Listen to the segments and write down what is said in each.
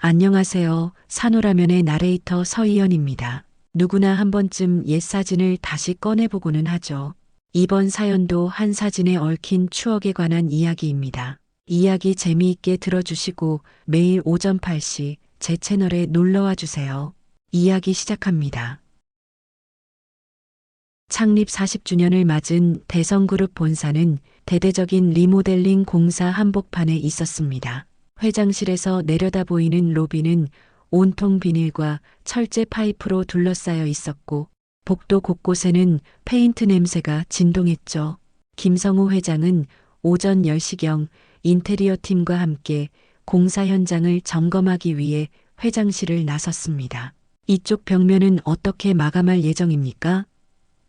안녕하세요. 산호라면의 나레이터 서희연입니다. 누구나 한 번쯤 옛 사진을 다시 꺼내보고는 하죠. 이번 사연도 한 사진에 얽힌 추억에 관한 이야기입니다. 이야기 재미있게 들어주시고 매일 오전 8시 제 채널에 놀러와 주세요. 이야기 시작합니다. 창립 40주년을 맞은 대성그룹 본사는 대대적인 리모델링 공사 한복판에 있었습니다. 회장실에서 내려다 보이는 로비는 온통 비닐과 철제 파이프로 둘러싸여 있었고 복도 곳곳에는 페인트 냄새가 진동했죠. 김성우 회장은 오전 10시경 인테리어 팀과 함께 공사 현장을 점검하기 위해 회장실을 나섰습니다. 이쪽 벽면은 어떻게 마감할 예정입니까?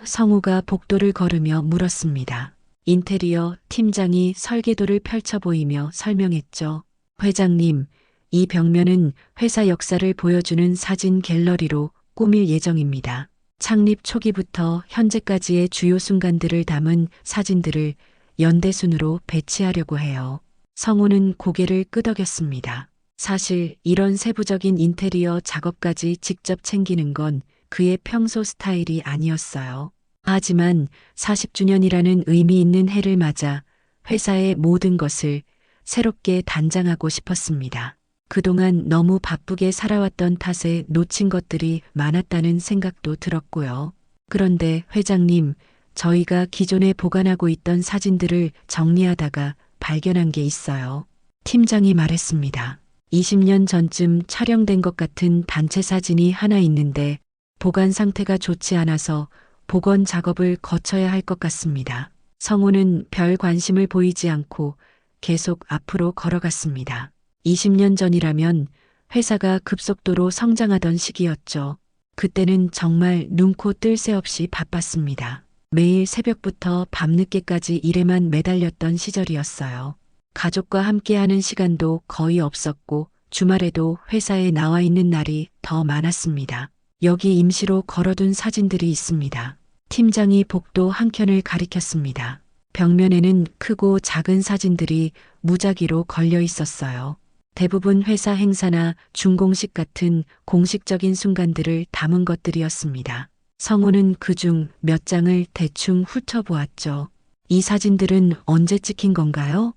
성우가 복도를 걸으며 물었습니다. 인테리어 팀장이 설계도를 펼쳐 보이며 설명했죠. 회장님, 이 벽면은 회사 역사를 보여주는 사진 갤러리로 꾸밀 예정입니다. 창립 초기부터 현재까지의 주요 순간들을 담은 사진들을 연대순으로 배치하려고 해요. 성우는 고개를 끄덕였습니다. 사실 이런 세부적인 인테리어 작업까지 직접 챙기는 건 그의 평소 스타일이 아니었어요. 하지만 40주년이라는 의미 있는 해를 맞아 회사의 모든 것을 새롭게 단장하고 싶었습니다. 그동안 너무 바쁘게 살아왔던 탓에 놓친 것들이 많았다는 생각도 들었고요. 그런데 회장님, 저희가 기존에 보관하고 있던 사진들을 정리하다가 발견한 게 있어요. 팀장이 말했습니다. 20년 전쯤 촬영된 것 같은 단체 사진이 하나 있는데 보관 상태가 좋지 않아서 복원 작업을 거쳐야 할 것 같습니다. 성우는 별 관심을 보이지 않고 계속 앞으로 걸어갔습니다. 20년 전이라면 회사가 급속도로 성장하던 시기였죠. 그때는 정말 눈코 뜰 새 없이 바빴습니다. 매일 새벽부터 밤늦게까지 일에만 매달렸던 시절이었어요. 가족과 함께하는 시간도 거의 없었고 주말에도 회사에 나와 있는 날이 더 많았습니다. 여기 임시로 걸어둔 사진들이 있습니다. 팀장이 복도 한켠을 가리켰습니다. 벽면에는 크고 작은 사진들이 무작위로 걸려 있었어요. 대부분 회사 행사나 준공식 같은 공식적인 순간들을 담은 것들이었습니다. 성우는 그중 몇 장을 대충 훑어보았죠. 이 사진들은 언제 찍힌 건가요?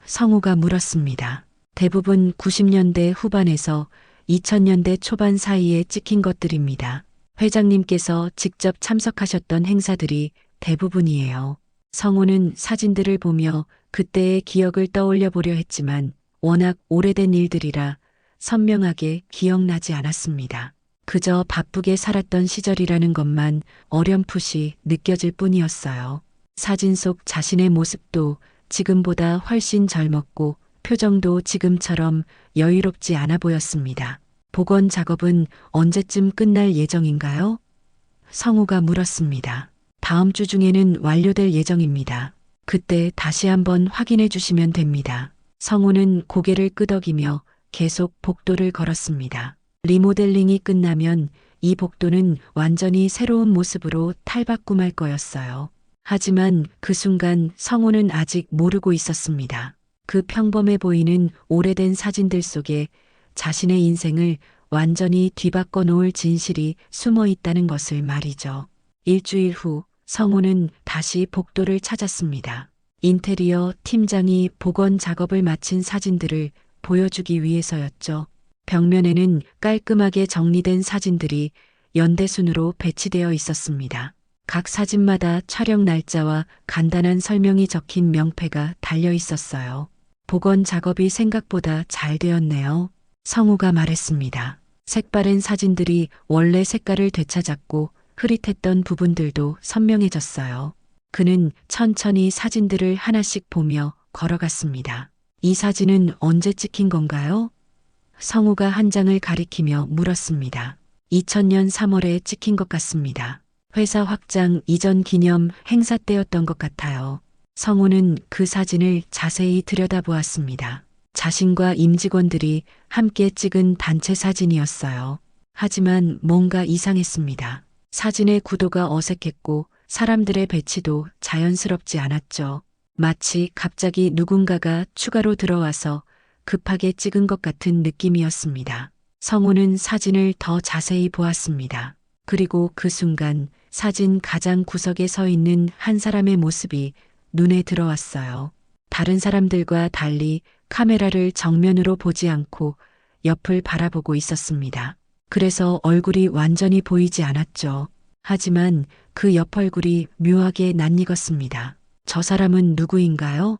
성우가 물었습니다. 대부분 90년대 후반에서 2000년대 초반 사이에 찍힌 것들입니다. 회장님께서 직접 참석하셨던 행사들이 대부분이에요. 성우는 사진들을 보며 그때의 기억을 떠올려 보려 했지만 워낙 오래된 일들이라 선명하게 기억나지 않았습니다. 그저 바쁘게 살았던 시절이라는 것만 어렴풋이 느껴질 뿐이었어요. 사진 속 자신의 모습도 지금보다 훨씬 젊었고 표정도 지금처럼 여유롭지 않아 보였습니다. 복원 작업은 언제쯤 끝날 예정인가요? 성우가 물었습니다. 다음 주 중에는 완료될 예정입니다. 그때 다시 한번 확인해 주시면 됩니다. 성우는 고개를 끄덕이며 계속 복도를 걸었습니다. 리모델링이 끝나면 이 복도는 완전히 새로운 모습으로 탈바꿈할 거였어요. 하지만 그 순간 성우는 아직 모르고 있었습니다. 그 평범해 보이는 오래된 사진들 속에 자신의 인생을 완전히 뒤바꿔 놓을 진실이 숨어 있다는 것을 말이죠. 일주일 후 성우는 다시 복도를 찾았습니다. 인테리어 팀장이 복원 작업을 마친 사진들을 보여주기 위해서였죠. 벽면에는 깔끔하게 정리된 사진들이 연대순으로 배치되어 있었습니다. 각 사진마다 촬영 날짜와 간단한 설명이 적힌 명패가 달려 있었어요. 복원 작업이 생각보다 잘 되었네요. 성우가 말했습니다. 색바랜 사진들이 원래 색깔을 되찾았고 흐릿했던 부분들도 선명해졌어요. 그는 천천히 사진들을 하나씩 보며 걸어갔습니다. 이 사진은 언제 찍힌 건가요? 성우가 한 장을 가리키며 물었습니다. 2000년 3월에 찍힌 것 같습니다. 회사 확장 이전 기념 행사 때였던 것 같아요. 성우는 그 사진을 자세히 들여다보았습니다. 자신과 임직원들이 함께 찍은 단체 사진이었어요. 하지만 뭔가 이상했습니다. 사진의 구도가 어색했고 사람들의 배치도 자연스럽지 않았죠. 마치 갑자기 누군가가 추가로 들어와서 급하게 찍은 것 같은 느낌이었습니다. 성우는 사진을 더 자세히 보았습니다. 그리고 그 순간 사진 가장 구석에 서 있는 한 사람의 모습이 눈에 들어왔어요. 다른 사람들과 달리 카메라를 정면으로 보지 않고 옆을 바라보고 있었습니다. 그래서 얼굴이 완전히 보이지 않았죠. 하지만 그 옆 얼굴이 묘하게 낯익었습니다. 저 사람은 누구인가요?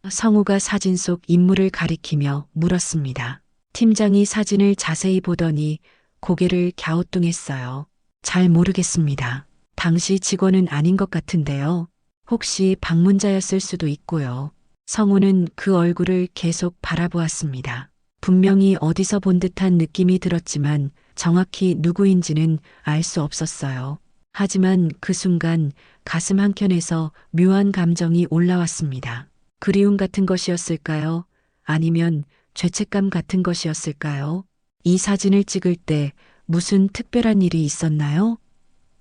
성우가 사진 속 인물을 가리키며 물었습니다. 팀장이 사진을 자세히 보더니 고개를 갸우뚱했어요. 잘 모르겠습니다. 당시 직원은 아닌 것 같은데요. 혹시 방문자였을 수도 있고요. 성우는 그 얼굴을 계속 바라보았습니다. 분명히 어디서 본 듯한 느낌이 들었지만 정확히 누구인지는 알 수 없었어요. 하지만 그 순간 가슴 한켠에서 묘한 감정이 올라왔습니다. 그리움 같은 것이었을까요? 아니면 죄책감 같은 것이었을까요? 이 사진을 찍을 때 무슨 특별한 일이 있었나요?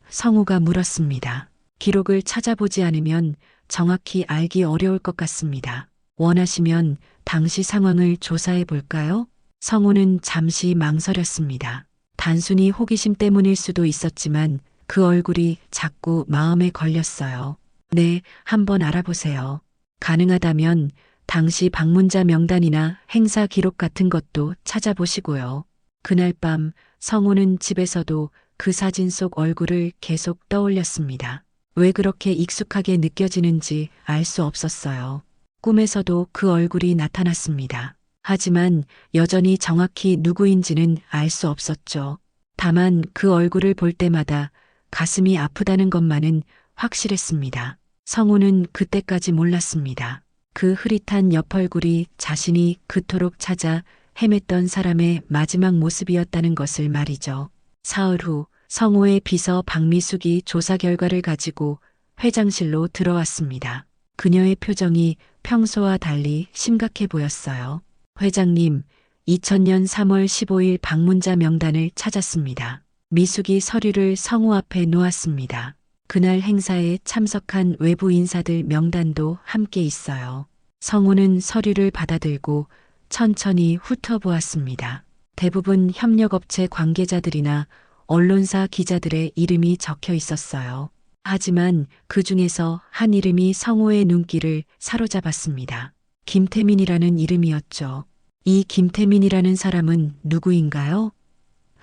성우가 물었습니다. 기록을 찾아보지 않으면 정확히 알기 어려울 것 같습니다. 원하시면 당시 상황을 조사해 볼까요? 성우는 잠시 망설였습니다. 단순히 호기심 때문일 수도 있었지만 그 얼굴이 자꾸 마음에 걸렸어요. 네, 한번 알아보세요. 가능하다면 당시 방문자 명단이나 행사 기록 같은 것도 찾아보시고요. 그날 밤 성우는 집에서도 그 사진 속 얼굴을 계속 떠올렸습니다. 왜 그렇게 익숙하게 느껴지는지 알 수 없었어요. 꿈에서도 그 얼굴이 나타났습니다. 하지만 여전히 정확히 누구인지는 알 수 없었죠. 다만 그 얼굴을 볼 때마다 가슴이 아프다는 것만은 확실했습니다. 성우는 그때까지 몰랐습니다. 그 흐릿한 옆 얼굴이 자신이 그토록 찾아 헤맸던 사람의 마지막 모습이었다는 것을 말이죠. 사흘 후 성우의 비서 박미숙이 조사 결과를 가지고 회장실로 들어왔습니다. 그녀의 표정이 평소와 달리 심각해 보였어요. 회장님, 2000년 3월 15일 방문자 명단을 찾았습니다. 미숙이 서류를 성우 앞에 놓았습니다. 그날 행사에 참석한 외부 인사들 명단도 함께 있어요. 성우는 서류를 받아들고 천천히 훑어보았습니다. 대부분 협력업체 관계자들이나 언론사 기자들의 이름이 적혀 있었어요. 하지만 그 중에서 한 이름이 성우의 눈길을 사로잡았습니다. 김태민이라는 이름이었죠. 이 김태민이라는 사람은 누구인가요?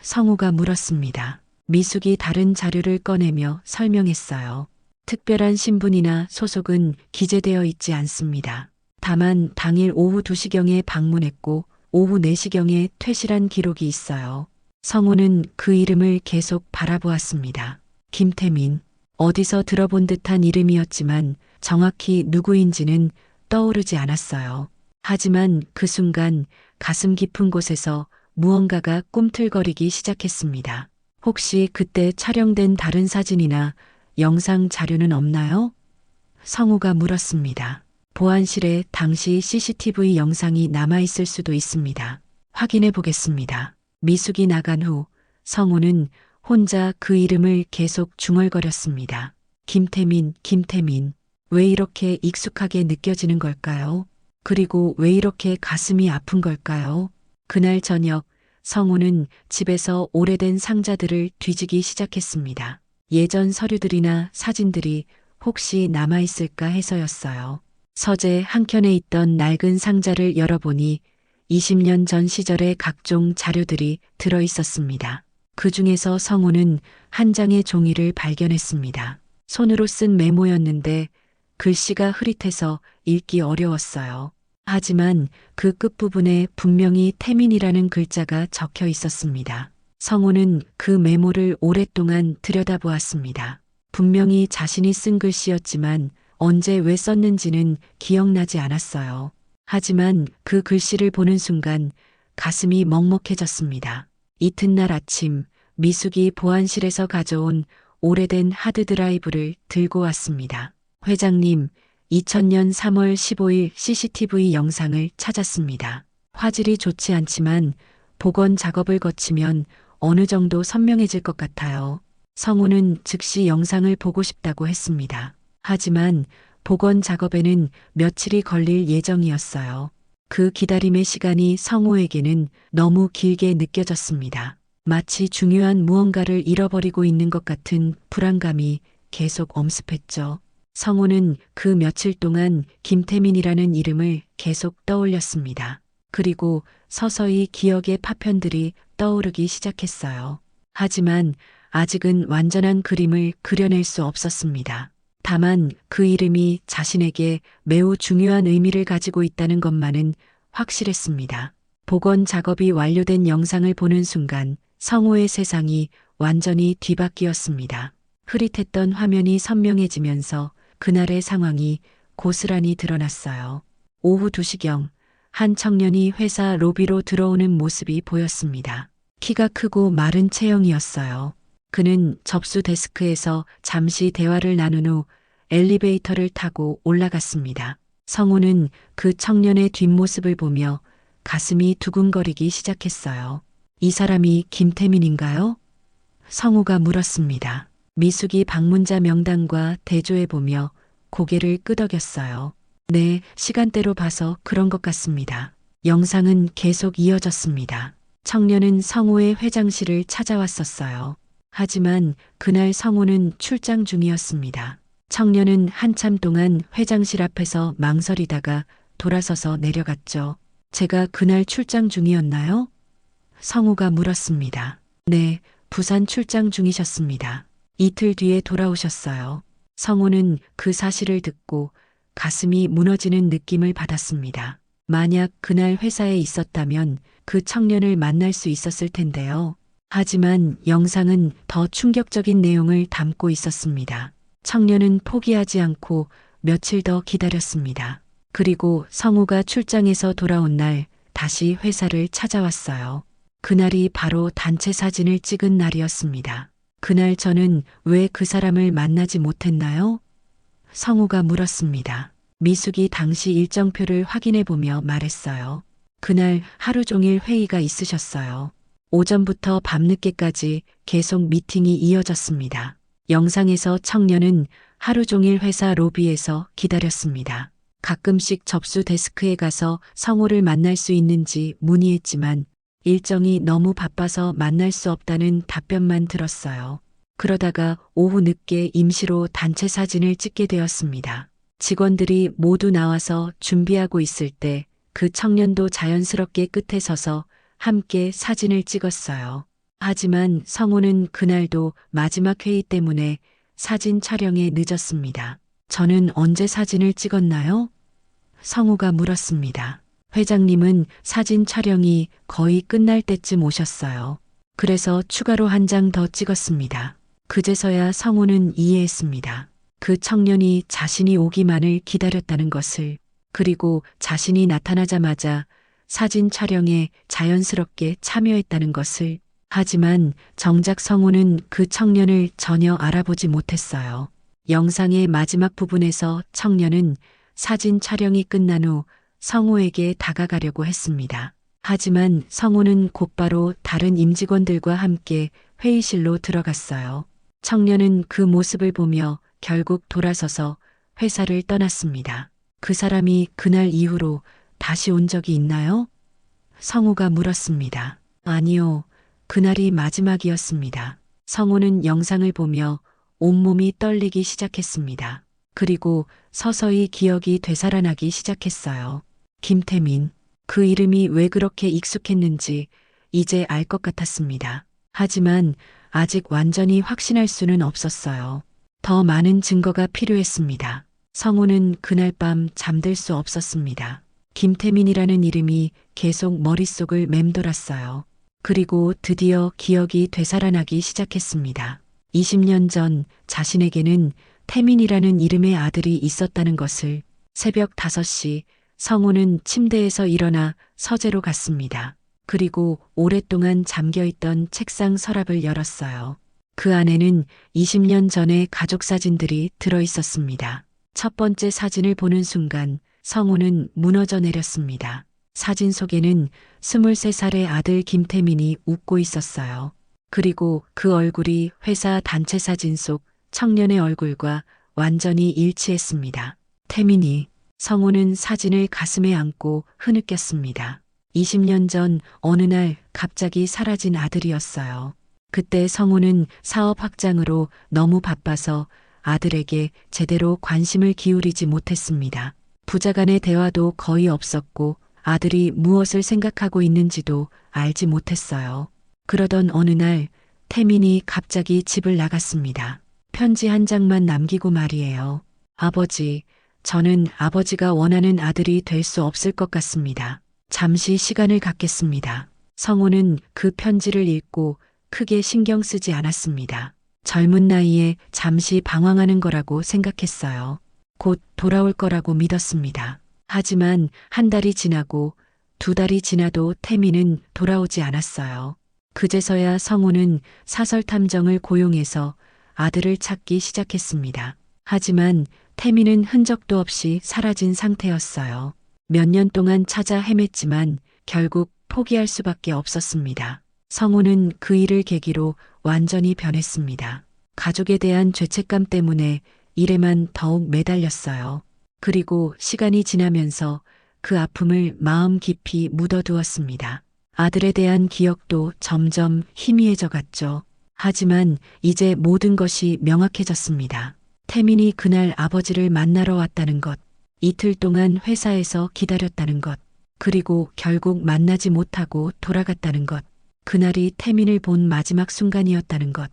성우가 물었습니다. 미숙이 다른 자료를 꺼내며 설명했어요. 특별한 신분이나 소속은 기재되어 있지 않습니다. 다만 당일 오후 2시경에 방문했고 오후 4시경에 퇴실한 기록이 있어요. 성우는 그 이름을 계속 바라보았습니다. 김태민. 어디서 들어본 듯한 이름이었지만 정확히 누구인지는 떠오르지 않았어요. 하지만 그 순간 가슴 깊은 곳에서 무언가가 꿈틀거리기 시작했습니다. 혹시 그때 촬영된 다른 사진이나 영상 자료는 없나요? 성우가 물었습니다. 보안실에 당시 CCTV 영상이 남아있을 수도 있습니다. 확인해 보겠습니다. 미숙이 나간 후 성우는 혼자 그 이름을 계속 중얼거렸습니다. 김태민, 김태민. 왜 이렇게 익숙하게 느껴지는 걸까요? 그리고 왜 이렇게 가슴이 아픈 걸까요? 그날 저녁 성우는 집에서 오래된 상자들을 뒤지기 시작했습니다. 예전 서류들이나 사진들이 혹시 남아있을까 해서였어요. 서재 한켠에 있던 낡은 상자를 열어보니 20년 전 시절의 각종 자료들이 들어있었습니다. 그 중에서 성우는 한 장의 종이를 발견했습니다. 손으로 쓴 메모였는데 글씨가 흐릿해서 읽기 어려웠어요. 하지만 그 끝부분에 분명히 태민이라는 글자가 적혀 있었습니다. 성우는 그 메모를 오랫동안 들여다보았습니다. 분명히 자신이 쓴 글씨였지만 언제 왜 썼는지는 기억나지 않았어요. 하지만 그 글씨를 보는 순간 가슴이 먹먹해졌습니다. 이튿날 아침 미숙이 보안실에서 가져온 오래된 하드드라이브를 들고 왔습니다. 회장님, 2000년 3월 15일 CCTV 영상을 찾았습니다. 화질이 좋지 않지만 복원 작업을 거치면 어느 정도 선명해질 것 같아요. 성우는 즉시 영상을 보고 싶다고 했습니다. 하지만 복원 작업에는 며칠이 걸릴 예정이었어요. 그 기다림의 시간이 성호에게는 너무 길게 느껴졌습니다. 마치 중요한 무언가를 잃어버리고 있는 것 같은 불안감이 계속 엄습했죠. 성호는 그 며칠 동안 김태민이라는 이름을 계속 떠올렸습니다. 그리고 서서히 기억의 파편들이 떠오르기 시작했어요. 하지만 아직은 완전한 그림을 그려낼 수 없었습니다. 다만 그 이름이 자신에게 매우 중요한 의미를 가지고 있다는 것만은 확실했습니다. 복원 작업이 완료된 영상을 보는 순간 성호의 세상이 완전히 뒤바뀌었습니다. 흐릿했던 화면이 선명해지면서 그날의 상황이 고스란히 드러났어요. 오후 2시경 한 청년이 회사 로비로 들어오는 모습이 보였습니다. 키가 크고 마른 체형이었어요. 그는 접수 데스크에서 잠시 대화를 나눈 후 엘리베이터를 타고 올라갔습니다. 성우는 그 청년의 뒷모습을 보며 가슴이 두근거리기 시작했어요. 이 사람이 김태민인가요? 성우가 물었습니다. 미숙이 방문자 명단과 대조해보며 고개를 끄덕였어요. 네, 시간대로 봐서 그런 것 같습니다. 영상은 계속 이어졌습니다. 청년은 성우의 회장실을 찾아왔었어요. 하지만 그날 성우는 출장 중이었습니다. 청년은 한참 동안 회장실 앞에서 망설이다가 돌아서서 내려갔죠. 제가 그날 출장 중이었나요? 성우가 물었습니다. 네, 부산 출장 중이셨습니다. 이틀 뒤에 돌아오셨어요. 성우는 그 사실을 듣고 가슴이 무너지는 느낌을 받았습니다. 만약 그날 회사에 있었다면 그 청년을 만날 수 있었을 텐데요. 하지만 영상은 더 충격적인 내용을 담고 있었습니다. 청년은 포기하지 않고 며칠 더 기다렸습니다. 그리고 성우가 출장에서 돌아온 날 다시 회사를 찾아왔어요. 그날이 바로 단체 사진을 찍은 날이었습니다. 그날 저는 왜 그 사람을 만나지 못했나요? 성우가 물었습니다. 미숙이 당시 일정표를 확인해 보며 말했어요. 그날 하루 종일 회의가 있으셨어요. 오전부터 밤늦게까지 계속 미팅이 이어졌습니다. 영상에서 청년은 하루 종일 회사 로비에서 기다렸습니다. 가끔씩 접수 데스크에 가서 성우를 만날 수 있는지 문의했지만 일정이 너무 바빠서 만날 수 없다는 답변만 들었어요. 그러다가 오후 늦게 임시로 단체 사진을 찍게 되었습니다. 직원들이 모두 나와서 준비하고 있을 때 그 청년도 자연스럽게 끝에 서서 함께 사진을 찍었어요. 하지만 성우는 그날도 마지막 회의 때문에 사진 촬영에 늦었습니다. 저는 언제 사진을 찍었나요? 성우가 물었습니다. 회장님은 사진 촬영이 거의 끝날 때쯤 오셨어요. 그래서 추가로 한 장 더 찍었습니다. 그제서야 성우는 이해했습니다. 그 청년이 자신이 오기만을 기다렸다는 것을, 그리고 자신이 나타나자마자 사진 촬영에 자연스럽게 참여했다는 것을. 하지만 정작 성우는 그 청년을 전혀 알아보지 못했어요. 영상의 마지막 부분에서 청년은 사진 촬영이 끝난 후 성우에게 다가가려고 했습니다. 하지만 성우는 곧바로 다른 임직원들과 함께 회의실로 들어갔어요. 청년은 그 모습을 보며 결국 돌아서서 회사를 떠났습니다. 그 사람이 그날 이후로 다시 온 적이 있나요? 성우가 물었습니다. 아니요. 그날이 마지막이었습니다. 성우는 영상을 보며 온몸이 떨리기 시작했습니다. 그리고 서서히 기억이 되살아나기 시작했어요. 김태민. 그 이름이 왜 그렇게 익숙했는지 이제 알 것 같았습니다. 하지만 아직 완전히 확신할 수는 없었어요. 더 많은 증거가 필요했습니다. 성우는 그날 밤 잠들 수 없었습니다. 김태민이라는 이름이 계속 머릿속을 맴돌았어요. 그리고 드디어 기억이 되살아나기 시작했습니다. 20년 전 자신에게는 태민이라는 이름의 아들이 있었다는 것을. 새벽 5시 성우는 침대에서 일어나 서재로 갔습니다. 그리고 오랫동안 잠겨있던 책상 서랍을 열었어요. 그 안에는 20년 전의 가족 사진들이 들어있었습니다. 첫 번째 사진을 보는 순간 성우는 무너져 내렸습니다. 사진 속에는 23살의 아들 김태민이 웃고 있었어요. 그리고 그 얼굴이 회사 단체 사진 속 청년의 얼굴과 완전히 일치했습니다. 태민이, 성우는 사진을 가슴에 안고 흐느꼈습니다. 20년 전 어느 날 갑자기 사라진 아들이었어요. 그때 성우는 사업 확장으로 너무 바빠서 아들에게 제대로 관심을 기울이지 못했습니다. 부자 간의 대화도 거의 없었고 아들이 무엇을 생각하고 있는지도 알지 못했어요. 그러던 어느 날 태민이 갑자기 집을 나갔습니다. 편지 한 장만 남기고 말이에요. 아버지, 저는 아버지가 원하는 아들이 될 수 없을 것 같습니다. 잠시 시간을 갖겠습니다. 성우는 그 편지를 읽고 크게 신경 쓰지 않았습니다. 젊은 나이에 잠시 방황하는 거라고 생각했어요. 곧 돌아올 거라고 믿었습니다. 하지만 한 달이 지나고 두 달이 지나도 태민은 돌아오지 않았어요. 그제서야 성우는 사설 탐정을 고용해서 아들을 찾기 시작했습니다. 하지만 태민은 흔적도 없이 사라진 상태였어요. 몇 년 동안 찾아 헤맸지만 결국 포기할 수밖에 없었습니다. 성우는 그 일을 계기로 완전히 변했습니다. 가족에 대한 죄책감 때문에 일에만 더욱 매달렸어요. 그리고 시간이 지나면서 그 아픔을 마음 깊이 묻어두었습니다. 아들에 대한 기억도 점점 희미해져 갔죠. 하지만 이제 모든 것이 명확해졌습니다. 태민이 그날 아버지를 만나러 왔다는 것, 이틀 동안 회사에서 기다렸다는 것, 그리고 결국 만나지 못하고 돌아갔다는 것, 그날이 태민을 본 마지막 순간이었다는 것.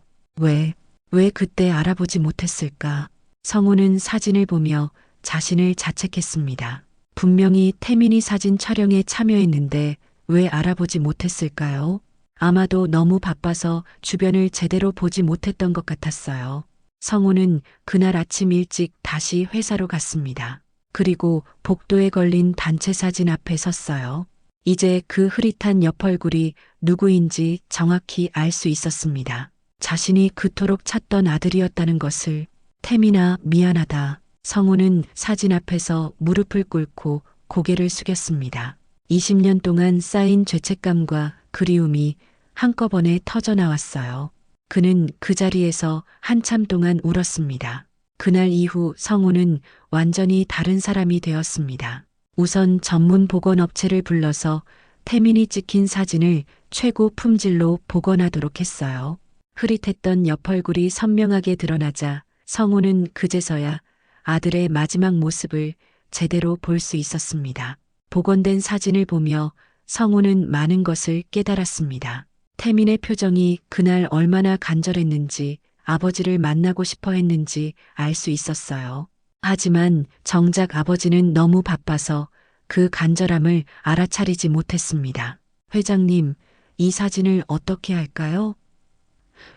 왜 그때 알아보지 못했을까? 성우는 사진을 보며 자신을 자책했습니다. 분명히 태민이 사진 촬영에 참여했는데 왜 알아보지 못했을까요? 아마도 너무 바빠서 주변을 제대로 보지 못했던 것 같았어요. 성우는 그날 아침 일찍 다시 회사로 갔습니다. 그리고 복도에 걸린 단체 사진 앞에 섰어요. 이제 그 흐릿한 옆얼굴이 누구인지 정확히 알 수 있었습니다. 자신이 그토록 찾던 아들이었다는 것을. 태민아, 미안하다. 성우는 사진 앞에서 무릎을 꿇고 고개를 숙였습니다. 20년 동안 쌓인 죄책감과 그리움이 한꺼번에 터져 나왔어요. 그는 그 자리에서 한참 동안 울었습니다. 그날 이후 성우는 완전히 다른 사람이 되었습니다. 우선 전문 복원업체를 불러서 태민이 찍힌 사진을 최고 품질로 복원하도록 했어요. 흐릿했던 옆얼굴이 선명하게 드러나자 성우는 그제서야 아들의 마지막 모습을 제대로 볼 수 있었습니다. 복원된 사진을 보며 성우는 많은 것을 깨달았습니다. 태민의 표정이 그날 얼마나 간절했는지, 아버지를 만나고 싶어 했는지 알 수 있었어요. 하지만 정작 아버지는 너무 바빠서 그 간절함을 알아차리지 못했습니다. 회장님, 이 사진을 어떻게 할까요?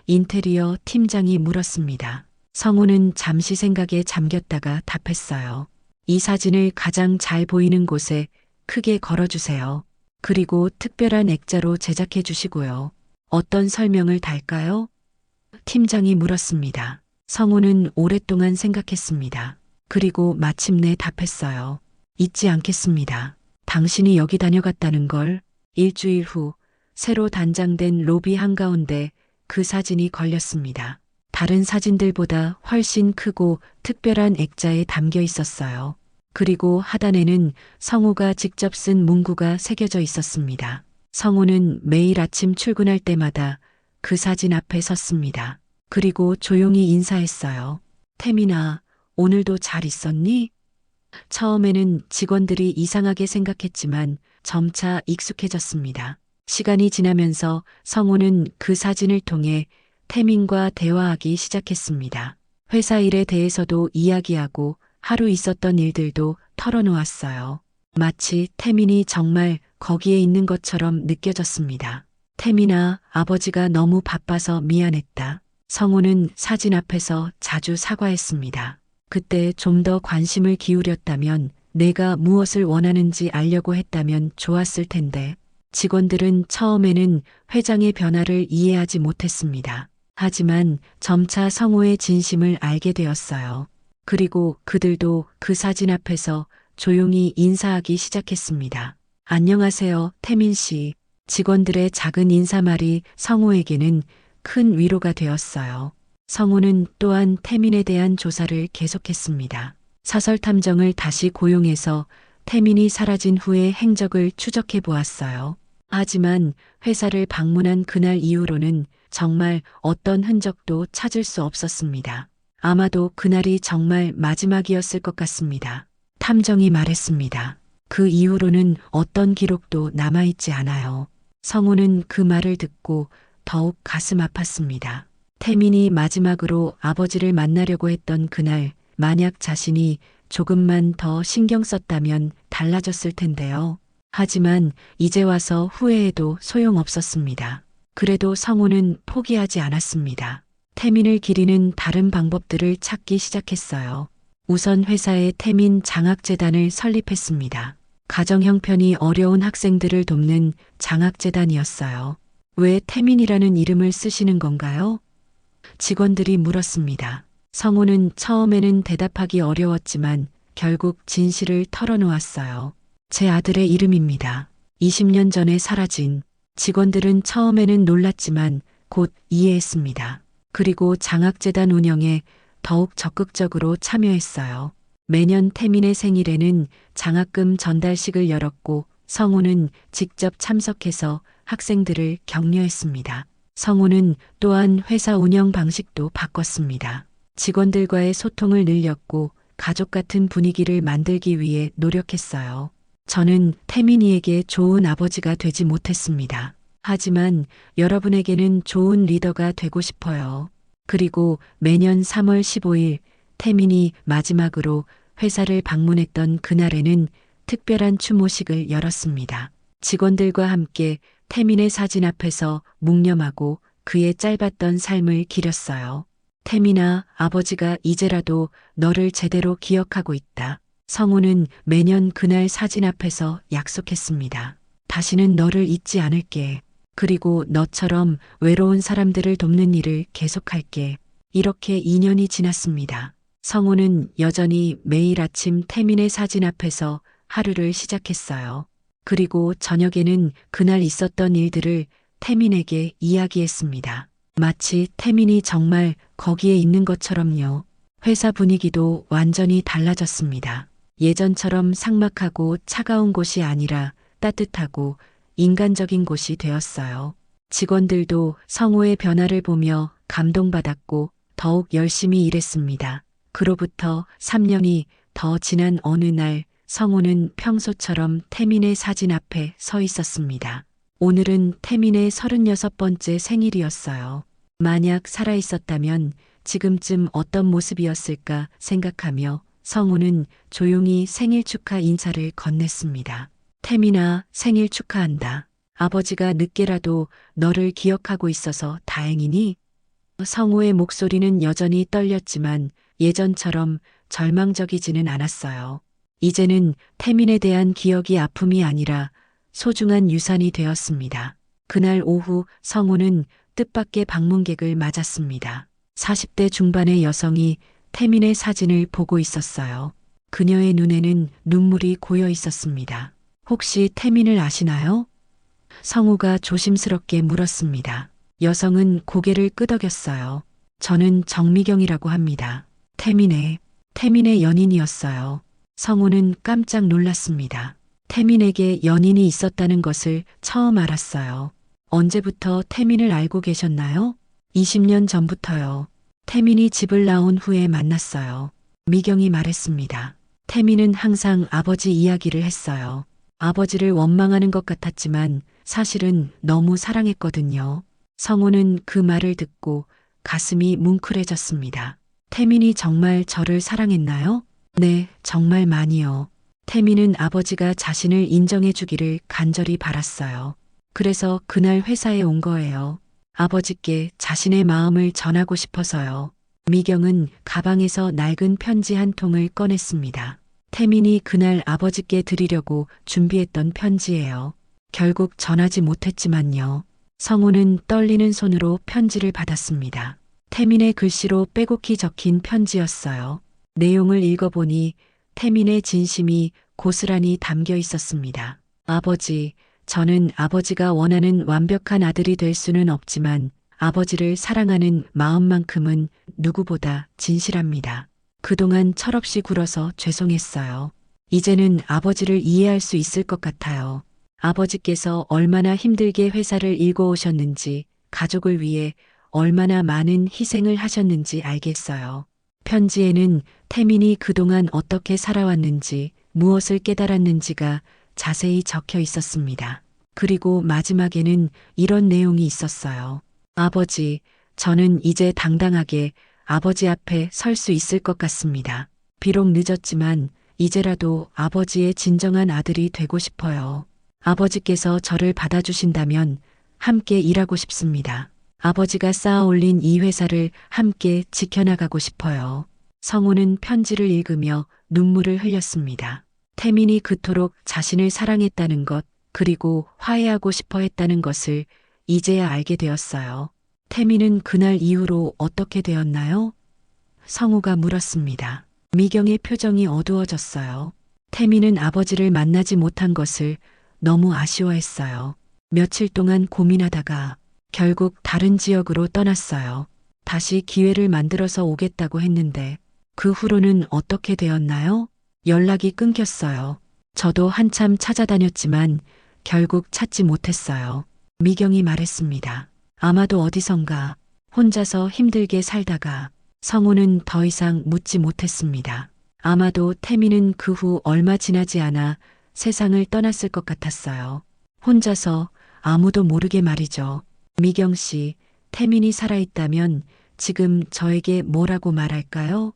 인테리어 팀장이 물었습니다. 성우는 잠시 생각에 잠겼다가 답했어요. 이 사진을 가장 잘 보이는 곳에 크게 걸어주세요. 그리고 특별한 액자로 제작해 주시고요. 어떤 설명을 달까요? 팀장이 물었습니다. 성우는 오랫동안 생각했습니다. 그리고 마침내 답했어요. 잊지 않겠습니다. 당신이 여기 다녀갔다는 걸. 일주일 후 새로 단장된 로비 한가운데 그 사진이 걸렸습니다. 다른 사진들보다 훨씬 크고 특별한 액자에 담겨 있었어요. 그리고 하단에는 성우가 직접 쓴 문구가 새겨져 있었습니다. 성우는 매일 아침 출근할 때마다 그 사진 앞에 섰습니다. 그리고 조용히 인사했어요. 태민아, 오늘도 잘 있었니? 처음에는 직원들이 이상하게 생각했지만 점차 익숙해졌습니다. 시간이 지나면서 성우는 그 사진을 통해 태민과 대화하기 시작했습니다. 회사 일에 대해서도 이야기하고 하루 있었던 일들도 털어놓았어요. 마치 태민이 정말 거기에 있는 것처럼 느껴졌습니다. 태민아, 아버지가 너무 바빠서 미안했다. 성우는 사진 앞에서 자주 사과했습니다. 그때 좀 더 관심을 기울였다면, 내가 무엇을 원하는지 알려고 했다면 좋았을 텐데. 직원들은 처음에는 회장의 변화를 이해하지 못했습니다. 하지만 점차 성우의 진심을 알게 되었어요. 그리고 그들도 그 사진 앞에서 조용히 인사하기 시작했습니다. 안녕하세요, 태민 씨. 직원들의 작은 인사말이 성우에게는 큰 위로가 되었어요. 성우는 또한 태민에 대한 조사를 계속했습니다. 사설 탐정을 다시 고용해서 태민이 사라진 후의 행적을 추적해 보았어요. 하지만 회사를 방문한 그날 이후로는 정말 어떤 흔적도 찾을 수 없었습니다. 아마도 그날이 정말 마지막이었을 것 같습니다. 탐정이 말했습니다. 그 이후로는 어떤 기록도 남아있지 않아요. 성우는 그 말을 듣고 더욱 가슴 아팠습니다. 태민이 마지막으로 아버지를 만나려고 했던 그날, 만약 자신이 조금만 더 신경 썼다면 달라졌을 텐데요. 하지만 이제 와서 후회해도 소용없었습니다. 그래도 성우는 포기하지 않았습니다. 태민을 기리는 다른 방법들을 찾기 시작했어요. 우선 회사에 태민 장학재단을 설립했습니다. 가정 형편이 어려운 학생들을 돕는 장학재단이었어요. 왜 태민이라는 이름을 쓰시는 건가요? 직원들이 물었습니다. 성우는 처음에는 대답하기 어려웠지만 결국 진실을 털어놓았어요. 제 아들의 이름입니다. 20년 전에 사라진. 직원들은 처음에는 놀랐지만 곧 이해했습니다. 그리고 장학재단 운영에 더욱 적극적으로 참여했어요. 매년 태민의 생일에는 장학금 전달식을 열었고 성우는 직접 참석해서 학생들을 격려했습니다. 성우는 또한 회사 운영 방식도 바꿨습니다. 직원들과의 소통을 늘렸고 가족 같은 분위기를 만들기 위해 노력했어요. 저는 태민이에게 좋은 아버지가 되지 못했습니다. 하지만 여러분에게는 좋은 리더가 되고 싶어요. 그리고 매년 3월 15일 태민이 마지막으로 회사를 방문했던 그날에는 특별한 추모식을 열었습니다. 직원들과 함께 태민의 사진 앞에서 묵념하고 그의 짧았던 삶을 기렸어요. 태민아, 아버지가 이제라도 너를 제대로 기억하고 있다. 성우는 매년 그날 사진 앞에서 약속했습니다. 다시는 너를 잊지 않을게. 그리고 너처럼 외로운 사람들을 돕는 일을 계속할게. 이렇게 2년이 지났습니다. 성우는 여전히 매일 아침 태민의 사진 앞에서 하루를 시작했어요. 그리고 저녁에는 그날 있었던 일들을 태민에게 이야기했습니다. 마치 태민이 정말 거기에 있는 것처럼요. 회사 분위기도 완전히 달라졌습니다. 예전처럼 삭막하고 차가운 곳이 아니라 따뜻하고 인간적인 곳이 되었어요. 직원들도 성우의 변화를 보며 감동받았고 더욱 열심히 일했습니다. 그로부터 3년이 더 지난 어느 날 성우는 평소처럼 태민의 사진 앞에 서 있었습니다. 오늘은 태민의 36번째 생일이었어요. 만약 살아있었다면 지금쯤 어떤 모습이었을까 생각하며 성우는 조용히 생일 축하 인사를 건넸습니다. 태민아, 생일 축하한다. 아버지가 늦게라도 너를 기억하고 있어서 다행이니? 성우의 목소리는 여전히 떨렸지만 예전처럼 절망적이지는 않았어요. 이제는 태민에 대한 기억이 아픔이 아니라 소중한 유산이 되었습니다. 그날 오후 성우는 뜻밖의 방문객을 맞았습니다. 40대 중반의 여성이 태민의 사진을 보고 있었어요. 그녀의 눈에는 눈물이 고여 있었습니다. 혹시 태민을 아시나요? 성우가 조심스럽게 물었습니다. 여성은 고개를 끄덕였어요. 저는 정미경이라고 합니다. 태민의 연인이었어요. 성우는 깜짝 놀랐습니다. 태민에게 연인이 있었다는 것을 처음 알았어요. 언제부터 태민을 알고 계셨나요? 20년 전부터요. 태민이 집을 나온 후에 만났어요. 미경이 말했습니다. 태민은 항상 아버지 이야기를 했어요. 아버지를 원망하는 것 같았지만 사실은 너무 사랑했거든요. 성우는 그 말을 듣고 가슴이 뭉클해졌습니다. 태민이 정말 저를 사랑했나요? 네, 정말 많이요. 태민은 아버지가 자신을 인정해 주기를 간절히 바랐어요. 그래서 그날 회사에 온 거예요. 아버지께 자신의 마음을 전하고 싶어서요. 미경은 가방에서 낡은 편지 한 통을 꺼냈습니다. 태민이 그날 아버지께 드리려고 준비했던 편지예요. 결국 전하지 못했지만요. 성우는 떨리는 손으로 편지를 받았습니다. 태민의 글씨로 빼곡히 적힌 편지였어요. 내용을 읽어보니 태민의 진심이 고스란히 담겨 있었습니다. 아버지, 저는 아버지가 원하는 완벽한 아들이 될 수는 없지만 아버지를 사랑하는 마음만큼은 누구보다 진실합니다. 그동안 철없이 굴어서 죄송했어요. 이제는 아버지를 이해할 수 있을 것 같아요. 아버지께서 얼마나 힘들게 회사를 일궈오셨는지, 가족을 위해 얼마나 많은 희생을 하셨는지 알겠어요. 편지에는 태민이 그동안 어떻게 살아왔는지, 무엇을 깨달았는지가 자세히 적혀 있었습니다. 그리고 마지막에는 이런 내용이 있었어요. 아버지, 저는 이제 당당하게 아버지 앞에 설 수 있을 것 같습니다. 비록 늦었지만 이제라도 아버지의 진정한 아들이 되고 싶어요. 아버지께서 저를 받아주신다면 함께 일하고 싶습니다. 아버지가 쌓아 올린 이 회사를 함께 지켜나가고 싶어요. 성우는 편지를 읽으며 눈물을 흘렸습니다. 태민이 그토록 자신을 사랑했다는 것, 그리고 화해하고 싶어 했다는 것을 이제야 알게 되었어요. 태민은 그날 이후로 어떻게 되었나요? 성우가 물었습니다. 미경의 표정이 어두워졌어요. 태민은 아버지를 만나지 못한 것을 너무 아쉬워했어요. 며칠 동안 고민하다가 결국 다른 지역으로 떠났어요. 다시 기회를 만들어서 오겠다고 했는데 그 후로는 어떻게 되었나요? 연락이 끊겼어요. 저도 한참 찾아다녔지만 결국 찾지 못했어요. 미경이 말했습니다. 아마도 어디선가 혼자서 힘들게 살다가 성우는 더 이상 묻지 못했습니다. 아마도 태민은 그 후 얼마 지나지 않아 세상을 떠났을 것 같았어요. 혼자서 아무도 모르게 말이죠. 미경 씨, 태민이 살아있다면 지금 저에게 뭐라고 말할까요?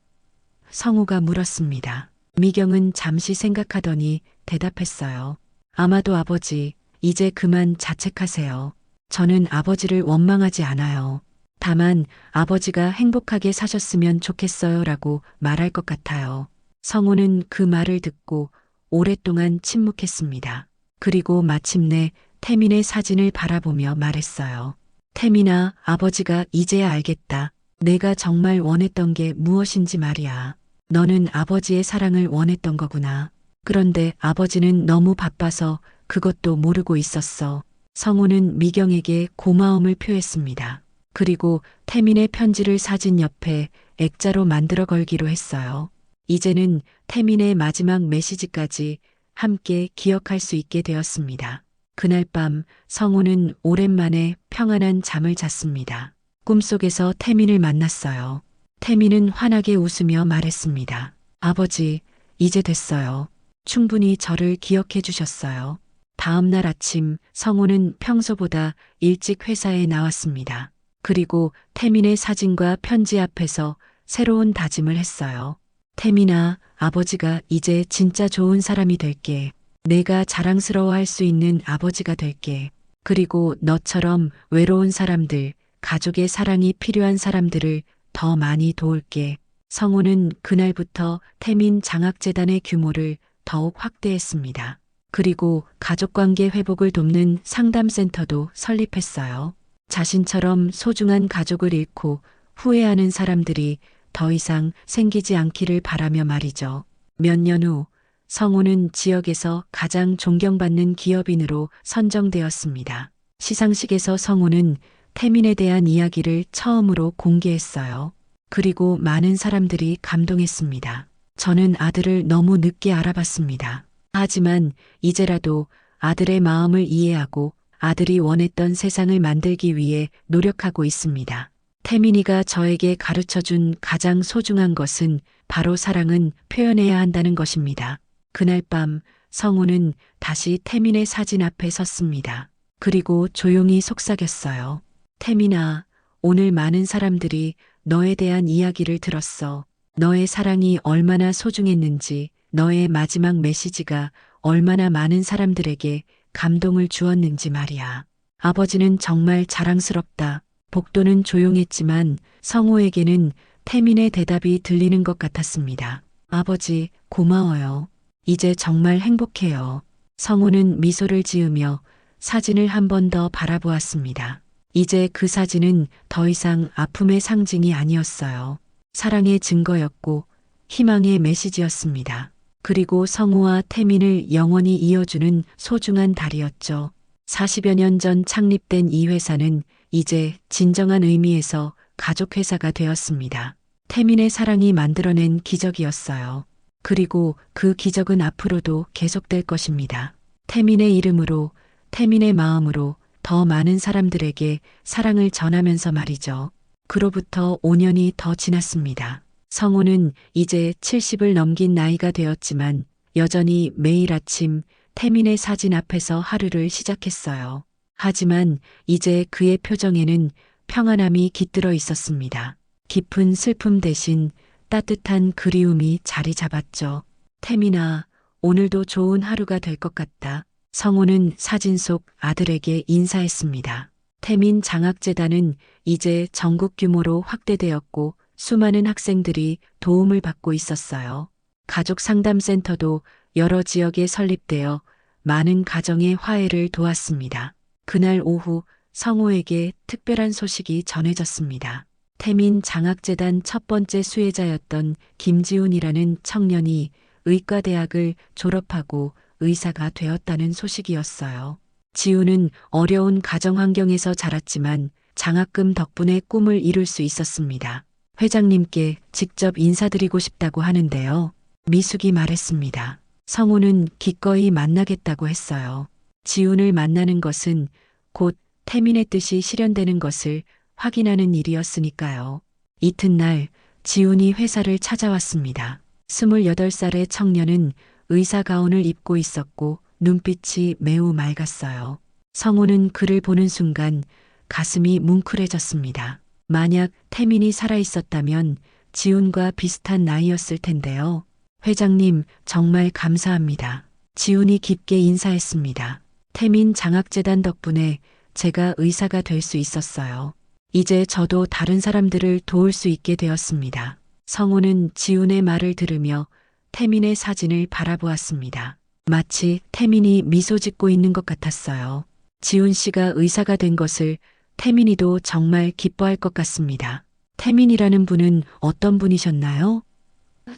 성우가 물었습니다. 미경은 잠시 생각하더니 대답했어요. 아마도 아버지, 이제 그만 자책하세요. 저는 아버지를 원망하지 않아요. 다만 아버지가 행복하게 사셨으면 좋겠어요 라고 말할 것 같아요. 성우는 그 말을 듣고 오랫동안 침묵했습니다. 그리고 마침내 태민의 사진을 바라보며 말했어요. 태민아, 아버지가 이제야 알겠다. 내가 정말 원했던 게 무엇인지 말이야. 너는 아버지의 사랑을 원했던 거구나. 그런데 아버지는 너무 바빠서 그것도 모르고 있었어. 성우는 미경에게 고마움을 표했습니다. 그리고 태민의 편지를 사진 옆에 액자로 만들어 걸기로 했어요. 이제는 태민의 마지막 메시지까지 함께 기억할 수 있게 되었습니다. 그날 밤 성우는 오랜만에 평안한 잠을 잤습니다. 꿈속에서 태민을 만났어요. 태민은 환하게 웃으며 말했습니다. 아버지, 이제 됐어요. 충분히 저를 기억해 주셨어요. 다음 날 아침 성우는 평소보다 일찍 회사에 나왔습니다. 그리고 태민의 사진과 편지 앞에서 새로운 다짐을 했어요. 태민아, 아버지가 이제 진짜 좋은 사람이 될게. 내가 자랑스러워할 수 있는 아버지가 될게. 그리고 너처럼 외로운 사람들, 가족의 사랑이 필요한 사람들을 더 많이 도울게. 성우는 그날부터 태민 장학재단의 규모를 더욱 확대했습니다. 그리고 가족관계 회복을 돕는 상담센터도 설립했어요. 자신처럼 소중한 가족을 잃고 후회하는 사람들이 더 이상 생기지 않기를 바라며 말이죠. 몇 년 후 성우는 지역에서 가장 존경받는 기업인으로 선정되었습니다. 시상식에서 성우는 태민에 대한 이야기를 처음으로 공개했어요. 그리고 많은 사람들이 감동했습니다. 저는 아들을 너무 늦게 알아봤습니다. 하지만 이제라도 아들의 마음을 이해하고 아들이 원했던 세상을 만들기 위해 노력하고 있습니다. 태민이가 저에게 가르쳐준 가장 소중한 것은 바로 사랑은 표현해야 한다는 것입니다. 그날 밤 성우는 다시 태민의 사진 앞에 섰습니다. 그리고 조용히 속삭였어요. 태민아, 오늘 많은 사람들이 너에 대한 이야기를 들었어. 너의 사랑이 얼마나 소중했는지, 너의 마지막 메시지가 얼마나 많은 사람들에게 감동을 주었는지 말이야. 아버지는 정말 자랑스럽다. 복도는 조용했지만 성우에게는 태민의 대답이 들리는 것 같았습니다. 아버지, 고마워요. 이제 정말 행복해요. 성우는 미소를 지으며 사진을 한 번 더 바라보았습니다. 이제 그 사진은 더 이상 아픔의 상징이 아니었어요. 사랑의 증거였고 희망의 메시지였습니다. 그리고 성우와 태민을 영원히 이어주는 소중한 달이었죠. 40여 년 전 창립된 이 회사는 이제 진정한 의미에서 가족회사가 되었습니다. 태민의 사랑이 만들어낸 기적이었어요. 그리고 그 기적은 앞으로도 계속될 것입니다. 태민의 이름으로, 태민의 마음으로 더 많은 사람들에게 사랑을 전하면서 말이죠. 그로부터 5년이 더 지났습니다. 성우는 이제 70을 넘긴 나이가 되었지만 여전히 매일 아침 태민의 사진 앞에서 하루를 시작했어요. 하지만 이제 그의 표정에는 평안함이 깃들어 있었습니다. 깊은 슬픔 대신 따뜻한 그리움이 자리 잡았죠. 태민아, 오늘도 좋은 하루가 될 것 같다. 성우는 사진 속 아들에게 인사했습니다. 태민 장학재단은 이제 전국 규모로 확대되었고 수많은 학생들이 도움을 받고 있었어요. 가족 상담센터도 여러 지역에 설립되어 많은 가정의 화해를 도왔습니다. 그날 오후 성우에게 특별한 소식이 전해졌습니다. 태민 장학재단 첫 번째 수혜자였던 김지훈이라는 청년이 의과대학을 졸업하고 의사가 되었다는 소식이었어요. 지훈은 어려운 가정 환경에서 자랐지만 장학금 덕분에 꿈을 이룰 수 있었습니다. 회장님께 직접 인사드리고 싶다고 하는데요. 미숙이 말했습니다. 성우는 기꺼이 만나겠다고 했어요. 지훈을 만나는 것은 곧 태민의 뜻이 실현되는 것을 확인하는 일이었으니까요. 이튿날 지훈이 회사를 찾아왔습니다. 28살의 청년은 의사 가운을 입고 있었고 눈빛이 매우 맑았어요. 성우는 그를 보는 순간 가슴이 뭉클해졌습니다. 만약 태민이 살아있었다면 지훈과 비슷한 나이였을 텐데요. 회장님, 정말 감사합니다. 지훈이 깊게 인사했습니다. 태민 장학재단 덕분에 제가 의사가 될 수 있었어요. 이제 저도 다른 사람들을 도울 수 있게 되었습니다. 성우는 지훈의 말을 들으며 태민의 사진을 바라보았습니다. 마치 태민이 미소 짓고 있는 것 같았어요. 지훈 씨가 의사가 된 것을 태민이도 정말 기뻐할 것 같습니다. 태민이라는 분은 어떤 분이셨나요?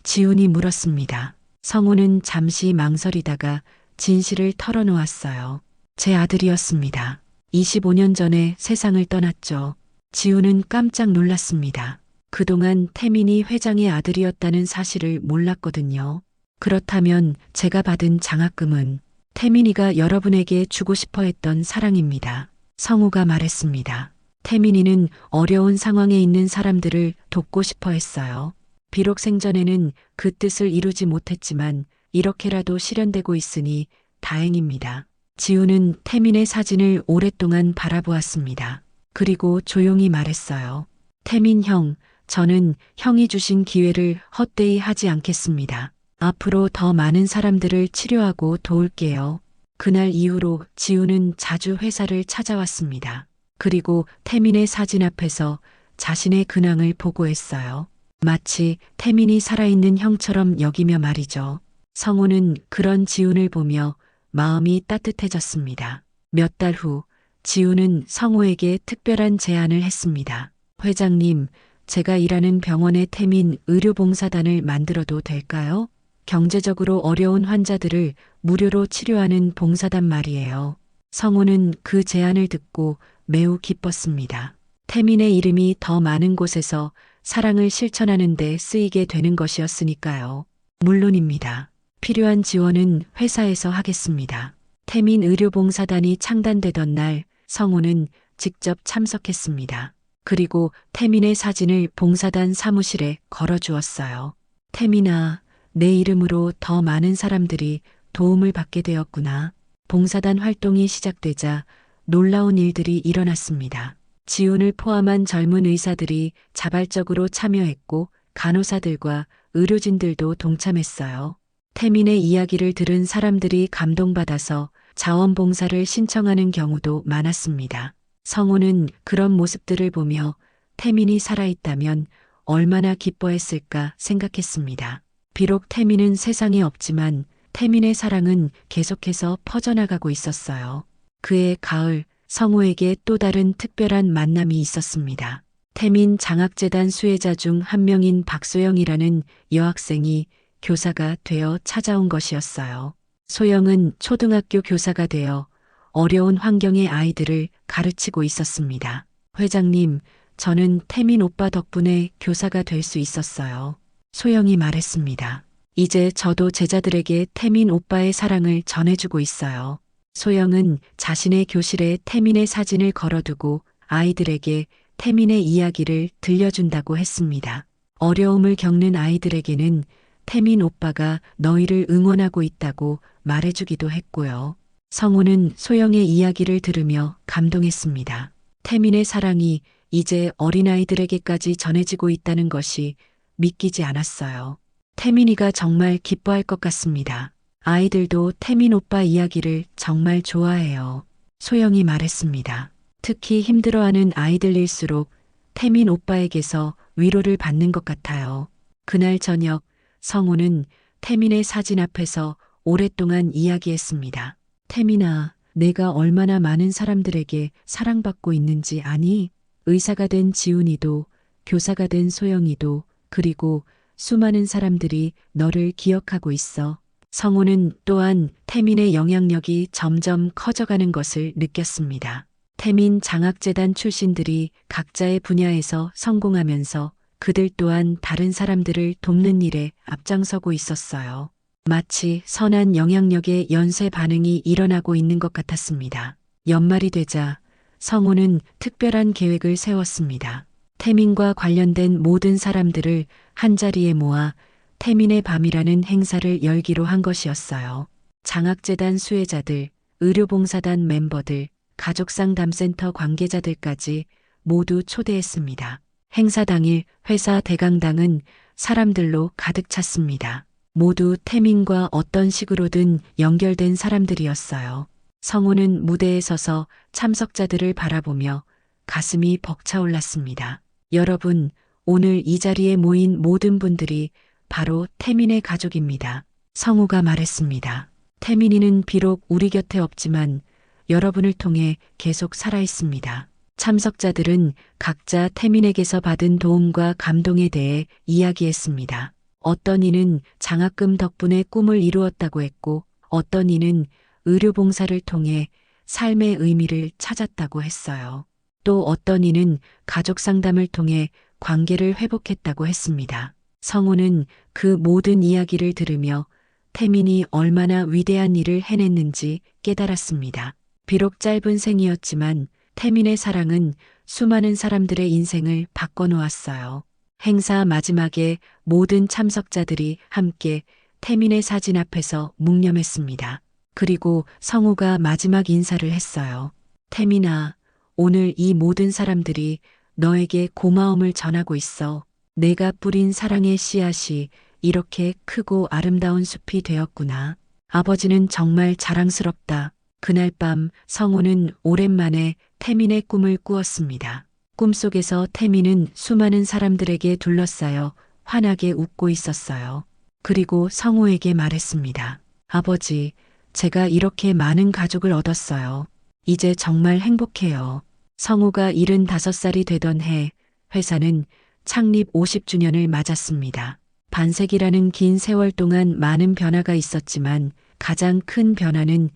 지훈이 물었습니다. 성우는 잠시 망설이다가 진실을 털어놓았어요. 제 아들이었습니다. 25년 전에 세상을 떠났죠. 지훈은 깜짝 놀랐습니다. 그동안 태민이 회장의 아들이었다는 사실을 몰랐거든요. 그렇다면 제가 받은 장학금은 태민이가 여러분에게 주고 싶어 했던 사랑입니다. 성우가 말했습니다. 태민이는 어려운 상황에 있는 사람들을 돕고 싶어 했어요. 비록 생전에는 그 뜻을 이루지 못했지만 이렇게라도 실현되고 있으니 다행입니다. 지훈은 태민의 사진을 오랫동안 바라보았습니다. 그리고 조용히 말했어요. 태민 형, 저는 형이 주신 기회를 헛되이 하지 않겠습니다. 앞으로 더 많은 사람들을 치료하고 도울게요. 그날 이후로 지훈은 자주 회사를 찾아왔습니다. 그리고 태민의 사진 앞에서 자신의 근황을 보고했어요. 마치 태민이 살아있는 형처럼 여기며 말이죠. 성우는 그런 지훈을 보며 마음이 따뜻해졌습니다. 몇 달 후 지훈은 성우에게 특별한 제안을 했습니다. 회장님, 제가 일하는 병원의 태민 의료봉사단을 만들어도 될까요? 경제적으로 어려운 환자들을 무료로 치료하는 봉사단 말이에요. 성우는 그 제안을 듣고 매우 기뻤습니다. 태민의 이름이 더 많은 곳에서 사랑을 실천하는 데 쓰이게 되는 것이었으니까요. 물론입니다. 필요한 지원은 회사에서 하겠습니다. 태민 의료봉사단이 창단되던 날 성우는 직접 참석했습니다. 그리고 태민의 사진을 봉사단 사무실에 걸어주었어요. 태민아, 내 이름으로 더 많은 사람들이 도움을 받게 되었구나. 봉사단 활동이 시작되자 놀라운 일들이 일어났습니다. 지훈을 포함한 젊은 의사들이 자발적으로 참여했고 간호사들과 의료진들도 동참했어요. 태민의 이야기를 들은 사람들이 감동받아서 자원봉사를 신청하는 경우도 많았습니다. 성우는 그런 모습들을 보며 태민이 살아있다면 얼마나 기뻐했을까 생각했습니다. 비록 태민은 세상에 없지만 태민의 사랑은 계속해서 퍼져나가고 있었어요. 그해 가을 성우에게 또 다른 특별한 만남이 있었습니다. 태민 장학재단 수혜자 중 한 명인 박소영이라는 여학생이 교사가 되어 찾아온 것이었어요. 소영은 초등학교 교사가 되어 어려운 환경의 아이들을 가르치고 있었습니다. 회장님, 저는 태민 오빠 덕분에 교사가 될 수 있었어요. 소영이 말했습니다. 이제 저도 제자들에게 태민 오빠의 사랑을 전해주고 있어요. 소영은 자신의 교실에 태민의 사진을 걸어두고 아이들에게 태민의 이야기를 들려준다고 했습니다. 어려움을 겪는 아이들에게는 태민 오빠가 너희를 응원하고 있다고 말해주기도 했고요. 성우는 소영의 이야기를 들으며 감동했습니다. 태민의 사랑이 이제 어린아이들에게까지 전해지고 있다는 것이 믿기지 않았어요. 태민이가 정말 기뻐할 것 같습니다. 아이들도 태민 오빠 이야기를 정말 좋아해요. 소영이 말했습니다. 특히 힘들어하는 아이들일수록 태민 오빠에게서 위로를 받는 것 같아요. 그날 저녁 성우는 태민의 사진 앞에서 오랫동안 이야기했습니다. 태민아, 내가 얼마나 많은 사람들에게 사랑받고 있는지 아니? 의사가 된 지훈이도, 교사가 된 소영이도, 그리고 수많은 사람들이 너를 기억하고 있어. 성우는 또한 태민의 영향력이 점점 커져가는 것을 느꼈습니다. 태민 장학재단 출신들이 각자의 분야에서 성공하면서 그들 또한 다른 사람들을 돕는 일에 앞장서고 있었어요. 마치 선한 영향력의 연쇄 반응이 일어나고 있는 것 같았습니다. 연말이 되자 성우는 특별한 계획을 세웠습니다. 태민과 관련된 모든 사람들을 한자리에 모아 태민의 밤이라는 행사를 열기로 한 것이었어요. 장학재단 수혜자들, 의료봉사단 멤버들, 가족상담센터 관계자들까지 모두 초대했습니다. 행사 당일 회사 대강당은 사람들로 가득 찼습니다. 모두 태민과 어떤 식으로든 연결된 사람들이었어요. 성우는 무대에 서서 참석자들을 바라보며 가슴이 벅차올랐습니다. 여러분, 오늘 이 자리에 모인 모든 분들이 바로 태민의 가족입니다. 성우가 말했습니다. 태민이는 비록 우리 곁에 없지만 여러분을 통해 계속 살아있습니다. 참석자들은 각자 태민에게서 받은 도움과 감동에 대해 이야기했습니다. 어떤 이는 장학금 덕분에 꿈을 이루었다고 했고, 어떤 이는 의료봉사를 통해 삶의 의미를 찾았다고 했어요. 또 어떤 이는 가족 상담을 통해 관계를 회복했다고 했습니다. 성우는 그 모든 이야기를 들으며 태민이 얼마나 위대한 일을 해냈는지 깨달았습니다. 비록 짧은 생이었지만 태민의 사랑은 수많은 사람들의 인생을 바꿔놓았어요. 행사 마지막에 모든 참석자들이 함께 태민의 사진 앞에서 묵념했습니다. 그리고 성우가 마지막 인사를 했어요. 태민아, 오늘 이 모든 사람들이 너에게 고마움을 전하고 있어. 내가 뿌린 사랑의 씨앗이 이렇게 크고 아름다운 숲이 되었구나. 아버지는 정말 자랑스럽다. 그날 밤 성우는 오랜만에 태민의 꿈을 꾸었습니다. 꿈속에서 태민은 수많은 사람들에게 둘러싸여 환하게 웃고 있었어요. 그리고 성우에게 말했습니다. 아버지, 제가 이렇게 많은 가족을 얻었어요. 이제 정말 행복해요. 성우가 75살이 되던 해 회사는 창립 50주년을 맞았습니다. 반세기라는 긴 세월 동안 많은 변화가 있었지만 가장 큰 변화는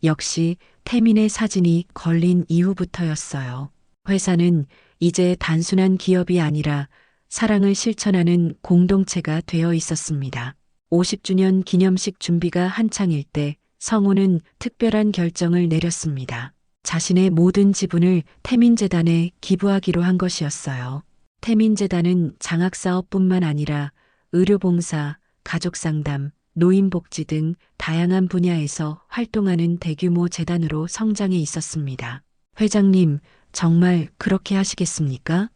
역시 태민의 사진이 걸린 이후부터였어요. 회사는 이제 단순한 기업이 아니라 사랑을 실천하는 공동체가 되어 있었습니다. 50주년 기념식 준비가 한창일 때 성우는 특별한 결정을 내렸습니다. 자신의 모든 지분을 태민재단에 기부하기로 한 것이었어요. 태민재단은 장학사업뿐만 아니라 의료봉사, 가족상담, 노인복지 등 다양한 분야에서 활동하는 대규모 재단으로 성장해 있었습니다. 회장님, 정말 그렇게 하시겠습니까?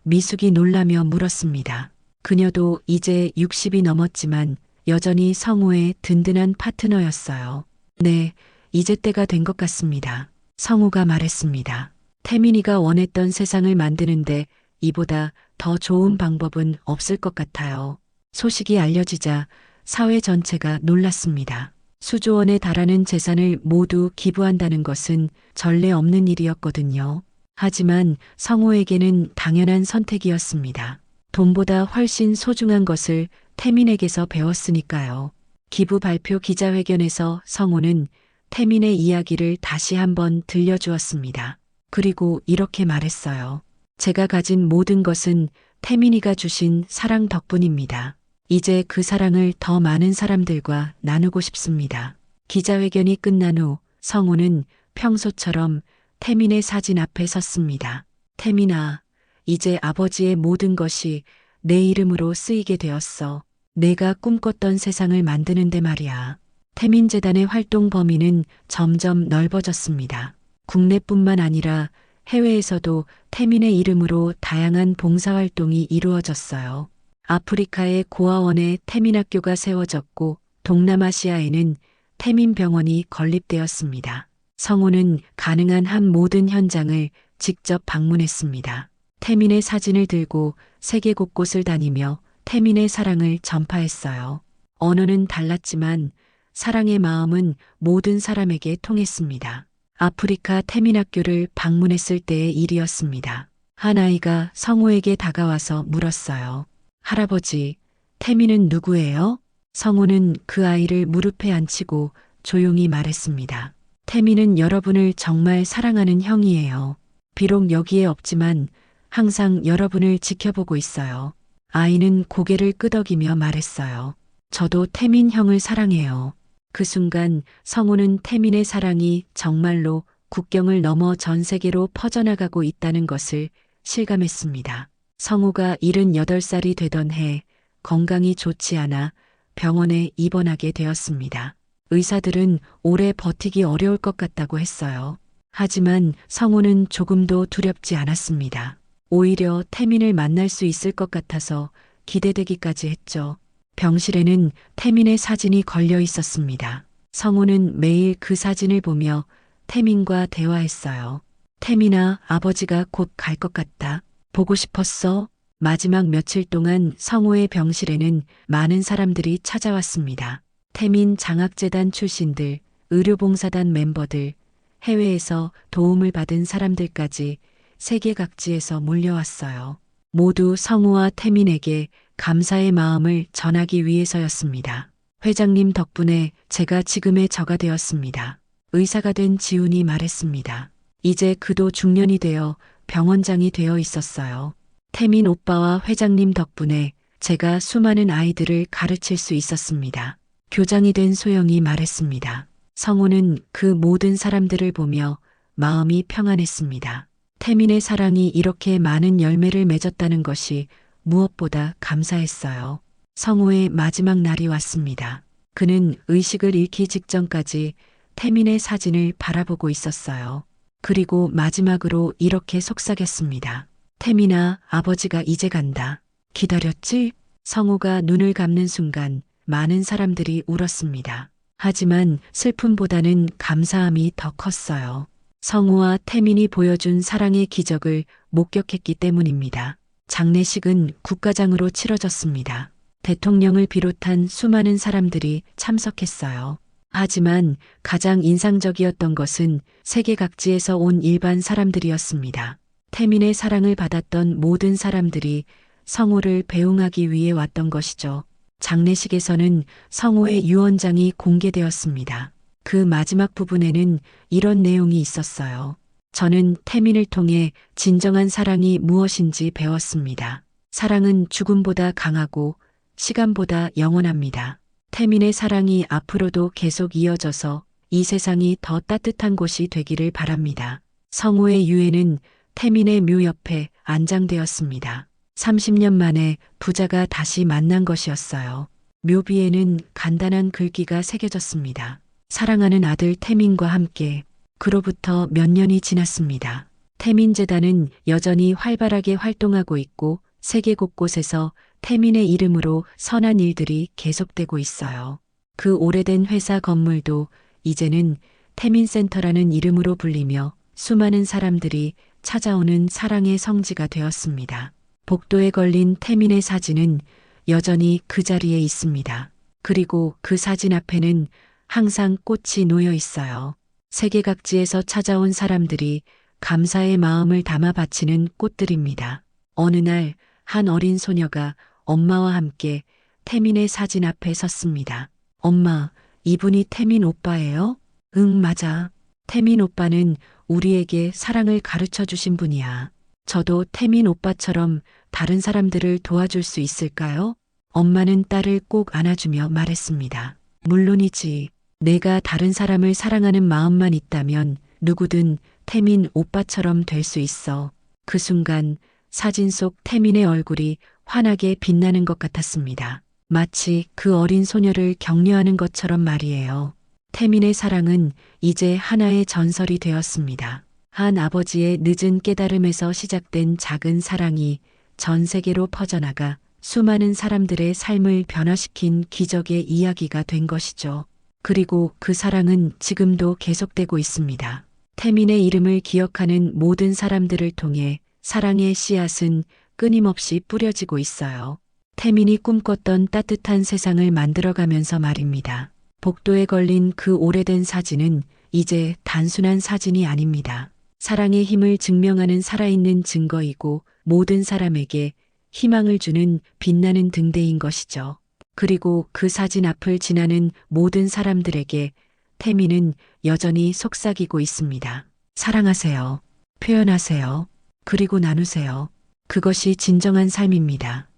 미숙이 놀라며 물었습니다. 그녀도 이제 60이 넘었지만 여전히 성우의 든든한 파트너였어요. 네, 이제 때가 된 것 같습니다. 성우가 말했습니다. 태민이가 원했던 세상을 만드는데 이보다 더 좋은 방법은 없을 것 같아요. 소식이 알려지자 사회 전체가 놀랐습니다. 수조 원에 달하는 재산을 모두 기부한다는 것은 전례 없는 일이었거든요. 하지만 성우에게는 당연한 선택이었습니다. 돈보다 훨씬 소중한 것을 태민에게서 배웠으니까요. 기부 발표 기자회견에서 성우는 태민의 이야기를 다시 한번 들려주었습니다. 그리고 이렇게 말했어요. 제가 가진 모든 것은 태민이가 주신 사랑 덕분입니다. 이제 그 사랑을 더 많은 사람들과 나누고 싶습니다. 기자회견이 끝난 후 성우는 평소처럼 태민의 사진 앞에 섰습니다. 태민아, 이제 아버지의 모든 것이 내 이름으로 쓰이게 되었어. 내가 꿈꿨던 세상을 만드는데 말이야. 태민재단의 활동 범위는 점점 넓어졌습니다. 국내뿐만 아니라 해외에서도 태민의 이름으로 다양한 봉사활동이 이루어졌어요. 아프리카의 고아원에 태민학교가 세워졌고 동남아시아에는 태민병원이 건립되었습니다. 성우는 가능한 한 모든 현장을 직접 방문했습니다. 태민의 사진을 들고 세계 곳곳을 다니며 태민의 사랑을 전파했어요. 언어는 달랐지만 사랑의 마음은 모든 사람에게 통했습니다. 아프리카 태민학교를 방문했을 때의 일이었습니다. 한 아이가 성우에게 다가와서 물었어요. 할아버지, 태민은 누구예요? 성우는 그 아이를 무릎에 앉히고 조용히 말했습니다. 태민은 여러분을 정말 사랑하는 형이에요. 비록 여기에 없지만 항상 여러분을 지켜보고 있어요. 아이는 고개를 끄덕이며 말했어요. 저도 태민 형을 사랑해요. 그 순간 성우는 태민의 사랑이 정말로 국경을 넘어 전 세계로 퍼져나가고 있다는 것을 실감했습니다. 성우가 78살이 되던 해 건강이 좋지 않아 병원에 입원하게 되었습니다. 의사들은 오래 버티기 어려울 것 같다고 했어요. 하지만 성우는 조금도 두렵지 않았습니다. 오히려 태민을 만날 수 있을 것 같아서 기대되기까지 했죠. 병실에는 태민의 사진이 걸려 있었습니다. 성우는 매일 그 사진을 보며 태민과 대화했어요. 태민아, 아버지가 곧 갈 것 같다. 보고 싶었어? 마지막 며칠 동안 성우의 병실에는 많은 사람들이 찾아왔습니다. 태민 장학재단 출신들, 의료봉사단 멤버들, 해외에서 도움을 받은 사람들까지 세계 각지에서 몰려왔어요. 모두 성우와 태민에게 감사의 마음을 전하기 위해서였습니다. 회장님 덕분에 제가 지금의 저가 되었습니다. 의사가 된 지훈이 말했습니다. 이제 그도 중년이 되어 병원장이 되어 있었어요. 태민 오빠와 회장님 덕분에 제가 수많은 아이들을 가르칠 수 있었습니다. 교장이 된 소영이 말했습니다. 성우는 그 모든 사람들을 보며 마음이 평안했습니다. 태민의 사랑이 이렇게 많은 열매를 맺었다는 것이 무엇보다 감사했어요. 성우의 마지막 날이 왔습니다. 그는 의식을 잃기 직전까지 태민의 사진을 바라보고 있었어요. 그리고 마지막으로 이렇게 속삭였습니다. 태민아, 아버지가 이제 간다. 기다렸지? 성우가 눈을 감는 순간 많은 사람들이 울었습니다. 하지만 슬픔보다는 감사함이 더 컸어요. 성우와 태민이 보여준 사랑의 기적을 목격했기 때문입니다. 장례식은 국가장으로 치러졌습니다. 대통령을 비롯한 수많은 사람들이 참석했어요. 하지만 가장 인상적이었던 것은 세계 각지에서 온 일반 사람들이었습니다. 태민의 사랑을 받았던 모든 사람들이 성우를 배웅하기 위해 왔던 것이죠. 장례식에서는 성우의 유언장이 공개되었습니다. 그 마지막 부분에는 이런 내용이 있었어요. 저는 태민을 통해 진정한 사랑이 무엇인지 배웠습니다. 사랑은 죽음보다 강하고 시간보다 영원합니다. 태민의 사랑이 앞으로도 계속 이어져서 이 세상이 더 따뜻한 곳이 되기를 바랍니다. 성우의 유해는 태민의 묘 옆에 안장되었습니다. 30년 만에 부자가 다시 만난 것이었어요. 묘비에는 간단한 글귀가 새겨졌습니다. 사랑하는 아들 태민과 함께. 그로부터 몇 년이 지났습니다. 태민재단은 여전히 활발하게 활동하고 있고 세계 곳곳에서 태민의 이름으로 선한 일들이 계속되고 있어요. 그 오래된 회사 건물도 이제는 태민센터라는 이름으로 불리며 수많은 사람들이 찾아오는 사랑의 성지가 되었습니다. 복도에 걸린 태민의 사진은 여전히 그 자리에 있습니다. 그리고 그 사진 앞에는 항상 꽃이 놓여 있어요. 세계 각지에서 찾아온 사람들이 감사의 마음을 담아 바치는 꽃들입니다. 어느 날 한 어린 소녀가 엄마와 함께 태민의 사진 앞에 섰습니다. 엄마, 이분이 태민 오빠예요? 응, 맞아. 태민 오빠는 우리에게 사랑을 가르쳐 주신 분이야. 저도 태민 오빠처럼 다른 사람들을 도와줄 수 있을까요? 엄마는 딸을 꼭 안아주며 말했습니다. 물론이지. 내가 다른 사람을 사랑하는 마음만 있다면 누구든 태민 오빠처럼 될 수 있어. 그 순간 사진 속 태민의 얼굴이 환하게 빛나는 것 같았습니다. 마치 그 어린 소녀를 격려하는 것처럼 말이에요. 태민의 사랑은 이제 하나의 전설이 되었습니다. 한 아버지의 늦은 깨달음에서 시작된 작은 사랑이 전 세계로 퍼져나가 수많은 사람들의 삶을 변화시킨 기적의 이야기가 된 것이죠. 그리고 그 사랑은 지금도 계속되고 있습니다. 태민의 이름을 기억하는 모든 사람들을 통해 사랑의 씨앗은 끊임없이 뿌려지고 있어요. 태민이 꿈꿨던 따뜻한 세상을 만들어가면서 말입니다. 복도에 걸린 그 오래된 사진은 이제 단순한 사진이 아닙니다. 사랑의 힘을 증명하는 살아있는 증거이고 모든 사람에게 희망을 주는 빛나는 등대인 것이죠. 그리고 그 사진 앞을 지나는 모든 사람들에게 태민은 여전히 속삭이고 있습니다. 사랑하세요. 표현하세요. 그리고 나누세요. 그것이 진정한 삶입니다.